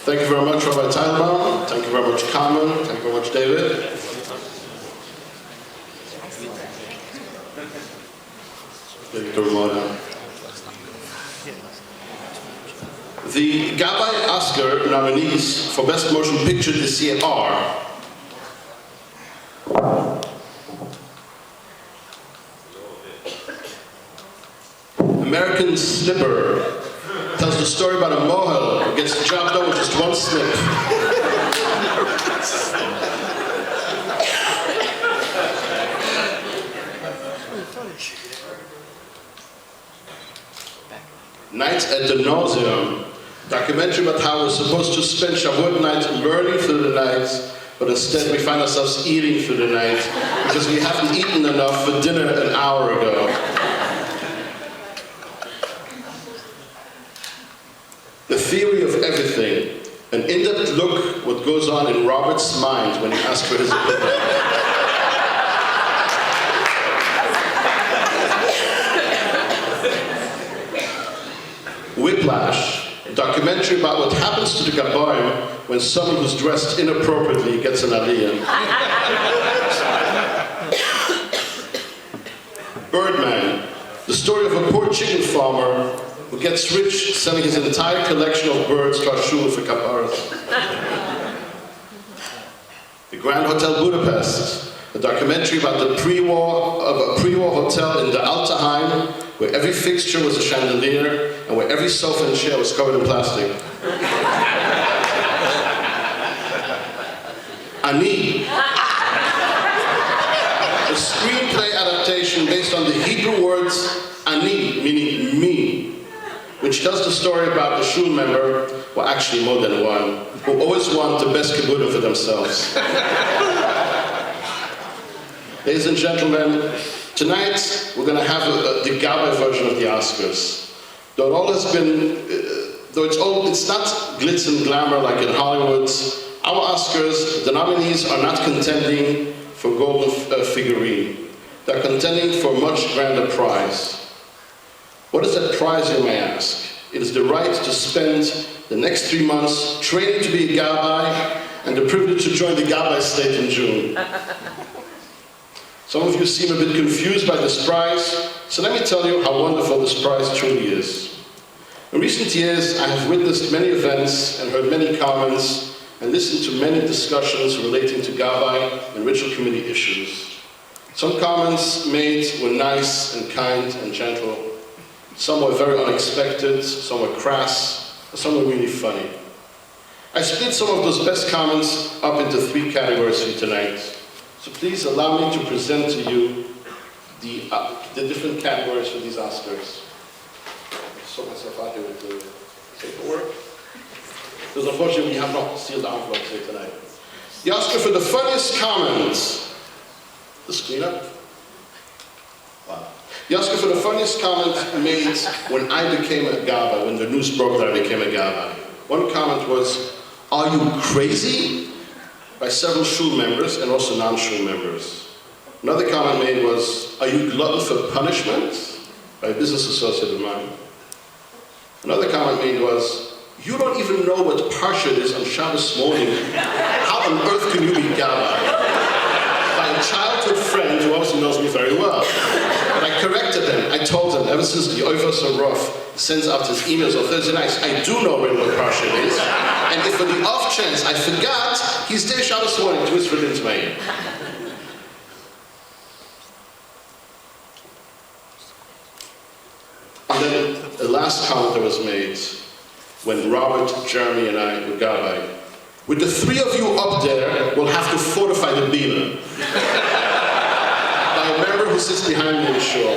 Thank you very much, Rabbi Teilbaum. Thank you very much, Carmen. Thank you very much, David. The Gabbai Oscar nominees for Best Motion Picture this year are American Snipper. Tells the story about a mohel who gets the job done with just one snip. Night at the Nauseum. Documentary about how we're supposed to spend Shavuot night learning through the night, but instead we find ourselves eating through the night because we haven't eaten enough for dinner an hour ago. The Theory of Everything, an in-depth look at what goes on in Robert's mind when he asks for his opinion. Whiplash, a documentary about what happens to the Gabbaim when someone who's dressed inappropriately gets an aliyah. Birdman, the story of a poor chicken farmer who gets rich selling his entire collection of birds to our shul for kapparas. The Grand Hotel Budapest, a documentary about the pre-war hotel in the Altaheim, where every fixture was a chandelier and where every sofa and chair was covered in plastic. Ani, a screenplay adaptation based on the Hebrew words Ani, meaning me, which tells the story about a shul member, well actually more than one, who always want the best kibbudah for themselves. Ladies and gentlemen, tonight we're going to have the Gabbai version of the Oscars. Though it all has been, it's not glitz and glamour like in Hollywood. Our Oscars, the nominees are not contending for golden figurine. They're contending for a much grander prize. What is that prize, you may ask? It is the right to spend the next 3 months training to be a Gabbai and the privilege to join the Gabbai state in June. Some of you seem a bit confused by this prize, so let me tell you how wonderful this prize truly is. In recent years, I have witnessed many events and heard many comments and listened to many discussions relating to Gabbai and ritual committee issues. Some comments made were nice and kind and gentle. Some were very unexpected, some were crass, some were really funny. I split some of those best comments up into 3 categories for you tonight. So please allow me to present to you the different categories for these Oscars. I sort myself out here with the paperwork. Because unfortunately we have not sealed the envelopes here tonight. The Oscar for the funniest comment. The screen up. Wow. The Oscar for the funniest comment made when I became a Gabbai, when the news broke that I became a Gabbai. One comment was, "Are you crazy?" by several shul members and also non-shul members. Another comment made was, "Are you glutton for punishment?" by a business associate of mine. Another comment made was, "You don't even know what Parsha it is on Shabbos morning. How on earth can you be Gabbai?" by a childhood friend who obviously knows me very well. But I corrected him. I told him, ever since the Oivos Rof sends out his emails on Thursday nights, I do know really what Parsha it is. And if for the off chance I forgot, he's there Shabbos morning to whisper it into my ear. And then the last comment that was made when Robert, Jeremy, and I were Gabbai. With the 3 of you up there, we'll have to fortify the Bina. By a member who sits behind me in the show.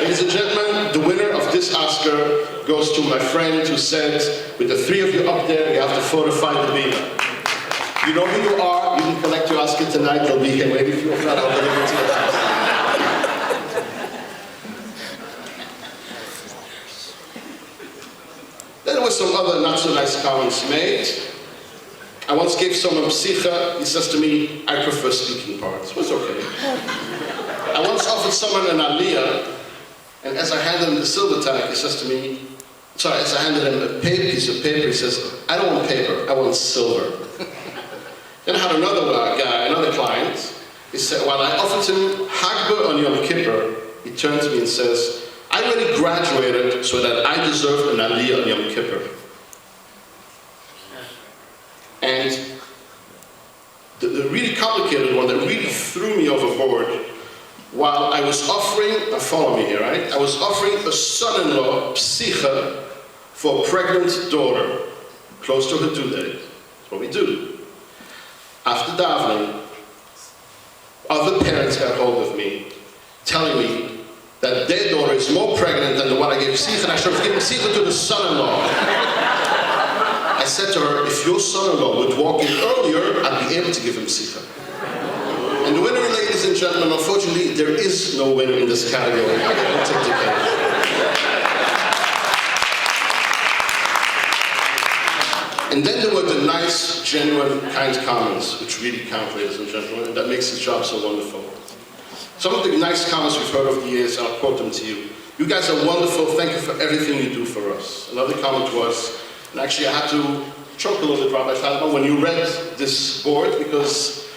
Ladies and gentlemen, the winner of this Oscar goes to my friend who said, with the 3 of you up there, you have to fortify the Bina. You know who you are, you can collect your Oscar tonight, they'll be here waiting for you. If not, I'll deliver it to your house. Then there were some other not so nice comments made. I once gave someone psicha, he says to me, "I prefer speaking parts." It was okay. I once offered someone an aliyah, and as I handed him the silver tag, he says to me, So as I handed him a piece of paper, he says, I don't want paper, I want silver. Then I had another guy, another client. He said, while I offered him Hagba on Yom Kippur, he turned to me and says, I already graduated so that I deserve an Aliyah on Yom Kippur. And the really complicated one that really threw me overboard, while I was offering, now follow me here, right? I was offering a son-in-law, psicha, for a pregnant daughter, close to her due date. That's what we do. After davening, other parents got hold of me, telling me that their daughter is more pregnant than the one I gave psicha, and I should have given psicha to the son-in-law. I said to her, if your son-in-law would walk in earlier, I'd be able to give him psicha. And the winner, ladies and gentlemen, unfortunately, there is no winner in this category. I don't take the cake. And then there were the nice, genuine, kind comments, which really count, ladies and gentlemen, and that makes this job so wonderful. Some of the nice comments we've heard over the years, I'll quote them to you. You guys are wonderful, thank you for everything you do for us. Another comment was, and actually I had to choke a little bit, Rabbi Feldman, when you read this board, because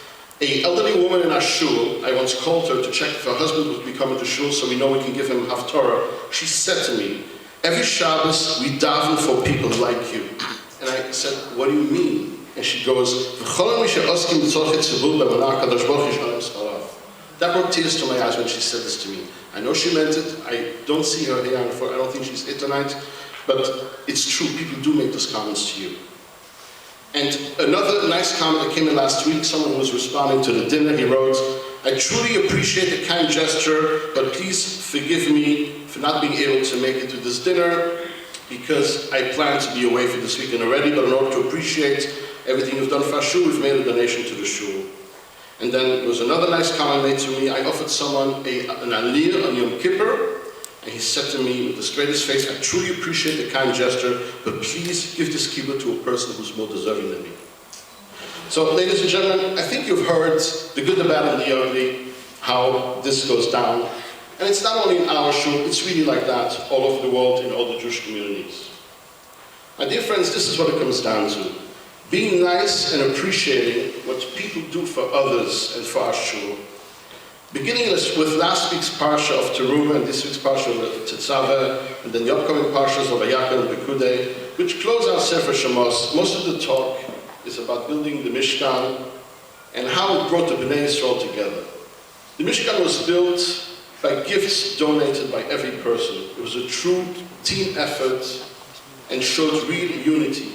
an elderly woman in our shul, I once called her to check if her husband would be coming to shul so we know we can give him Haftorah. She said to me, every Shabbos we daven for people like you. And I said, what do you mean? And she goes, that brought tears to my eyes when she said this to me. I know she meant it. I don't see her here, I don't think she's here tonight. But it's true, people do make those comments to you. And another nice comment that came in last week, someone was responding to the dinner, he wrote, I truly appreciate the kind gesture, but please forgive me for not being able to make it to this dinner, because I plan to be away for this weekend already, but in order to appreciate everything you've done for our shul, we've made a donation to the shul. And then there was another nice comment made to me. I offered someone an aliyah on Yom Kippur, and he said to me with the straightest face, I truly appreciate the kind gesture, but please give this kibbutz to a person who's more deserving than me. So, ladies and gentlemen, I think you've heard the good, the bad, and the ugly, how this goes down. And it's not only in our shul, it's really like that all over the world in all the Jewish communities. My dear friends, this is what it comes down to. Being nice and appreciating what people do for others and for our shul. Beginning with last week's parsha of Teruma and this week's parsha of Tetzaveh, and then the upcoming parshas of Vayakal and Pekudei, which close out Sefer Shemos, most of the talk is about building the Mishkan and how it brought the Bnei Yisrael together. The Mishkan was built by gifts donated by every person. It was a true team effort and showed real unity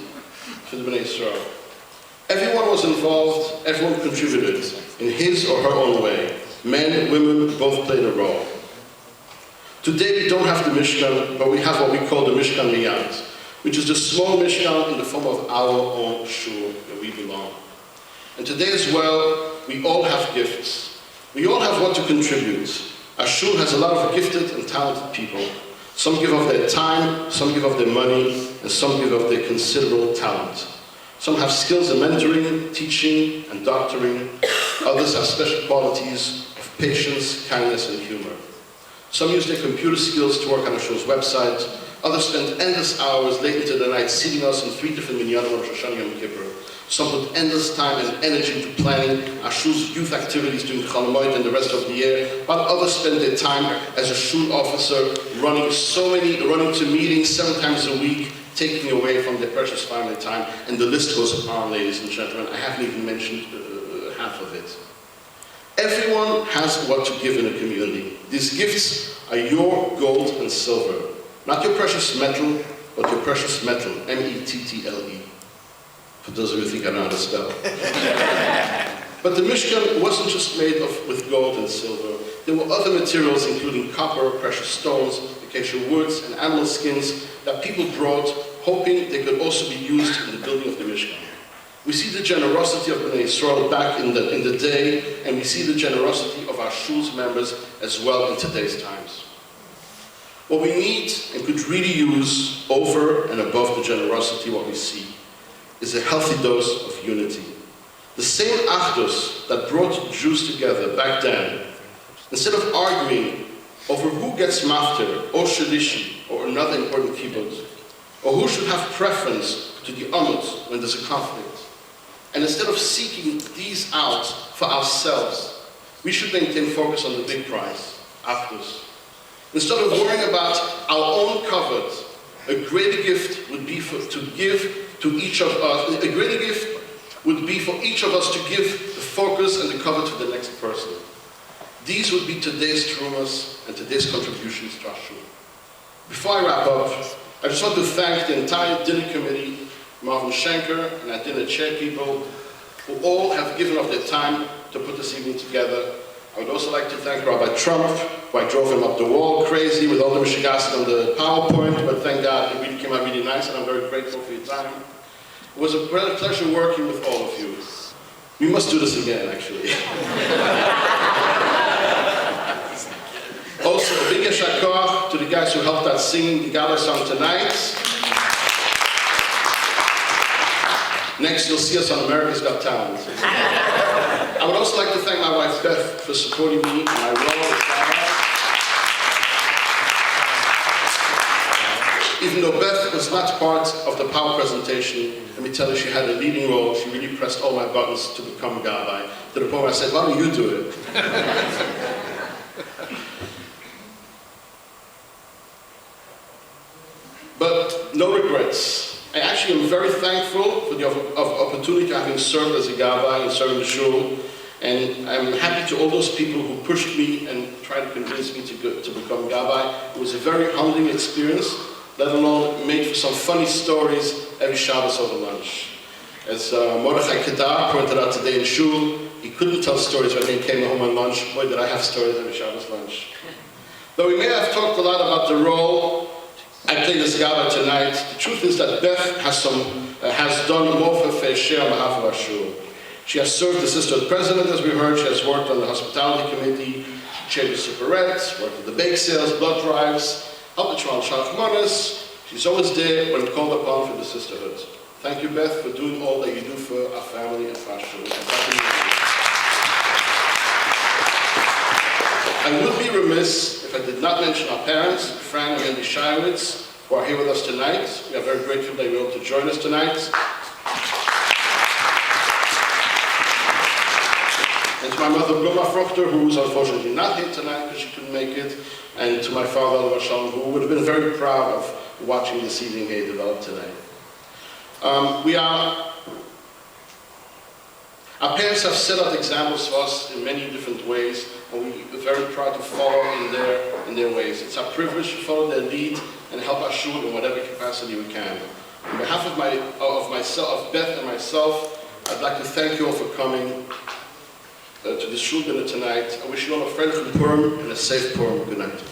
for the Bnei Yisrael. Everyone was involved, everyone contributed in his or her own way. Men and women both played a role. Today we don't have the Mishkan, but we have what we call the Mishkan Miyad, which is the small Mishkan in the form of our own shul where we belong. And today as well, we all have gifts. We all have what to contribute. Our shul has a lot of gifted and talented people. Some give of their time, some give of their money, and some give of their considerable talent. Some have skills in mentoring, teaching, and doctoring. Others have special qualities of patience, kindness, and humor. Some use their computer skills to work on our shul's website. Others spend endless hours late into the night seating us in 3 different minyanim of Rosh Hashanah Yom Kippur. Some put endless time and energy into planning our shul's youth activities during Cholamoid and the rest of the year, while others spend their time as a shul officer running to meetings 7 times a week, taking away from their precious family time, and the list goes on, ladies and gentlemen. I haven't even mentioned half of it. Everyone has what to give in a community. These gifts are your gold and silver. Not your precious metal, but your precious metal, M-E-T-T-L-E. For those of you who think I know how to spell. But the Mishkan wasn't just made with gold and silver. There were other materials, including copper, precious stones, acacia woods, and animal skins that people brought, hoping they could also be used in the building of the Mishkan. We see the generosity of Bnei Yisrael back in the day, and we see the generosity of our shul's members as well in today's times. What we need and could really use over and above the generosity, what we see, is a healthy dose of unity. The same achdus that brought Jews together back then, instead of arguing over who gets maftir or shalishi or another important kibbutz, Or who should have preference to the amut when there's a conflict? And instead of seeking these out for ourselves, we should maintain focus on the big prize, Achdus. Instead of worrying about our own cupboard, a greater gift would be to give to each of us. A greater gift would be for each of us to give the focus and the cover to the next person. These would be today's trumas and today's contributions to our shul. Before I wrap up, I just want to thank the entire dinner committee, Marvin Schenker and our dinner chair people, who all have given up their time to put this evening together. I would also like to thank Rabbi Trump, who I drove him up the wall crazy with all the Mishigas on the PowerPoint, but thank God it really came out really nice, and I'm very grateful for your time. It was a pleasure working with all of you. We must do this again, actually. Also, a big yeshakar to the guys who helped us sing the Gala song tonight. Next, you'll see us on America's Got Talent. I would also like to thank my wife Beth for supporting me in my role as Gala. Even though Beth was not part of the power presentation, let me tell you, she had a leading role. She really pressed all my buttons to become Gabbai, to the point where I said, why don't you do it? But no regrets. I actually am very thankful for the opportunity of having served as a Gabbai and serving the shul. And I'm happy to all those people who pushed me and tried to convince me to become Gabbai. It was a very humbling experience, let alone made for some funny stories every Shabbos over lunch. As Mordechai Kedar pointed out today in shul, he couldn't tell stories when he came home on lunch. Boy, did I have stories every Shabbos lunch. Though we may have talked a lot about the role I played as Gabbai tonight, the truth is that Beth has done more for her fair share on behalf of our shul. She has served as sister president, as we heard. She has worked on the hospitality committee, chaired the superettes, worked with the bake sales, blood drives, helped the Toronto Shachmanis. She's always there when called upon for the sisterhood. Thank you, Beth, for doing all that you do for our family and for our shul. I would be remiss if I did not mention our parents, Fran and Andy Shirewitz, who are here with us tonight. We are very grateful that you were able to join us tonight. And to my mother, Bluma Frochter, who is unfortunately not here tonight because she couldn't make it. And to my father, Oliver Shalom, who would have been very proud of watching this evening here develop tonight. Our parents have set out examples for us in many different ways, and we are very proud to follow in their ways. It's our privilege to follow their lead and help our shul in whatever capacity we can. On behalf of Beth and myself, I'd like to thank you all for coming to this shul dinner tonight. I wish you all a friendly Purim and a safe Purim. Good night.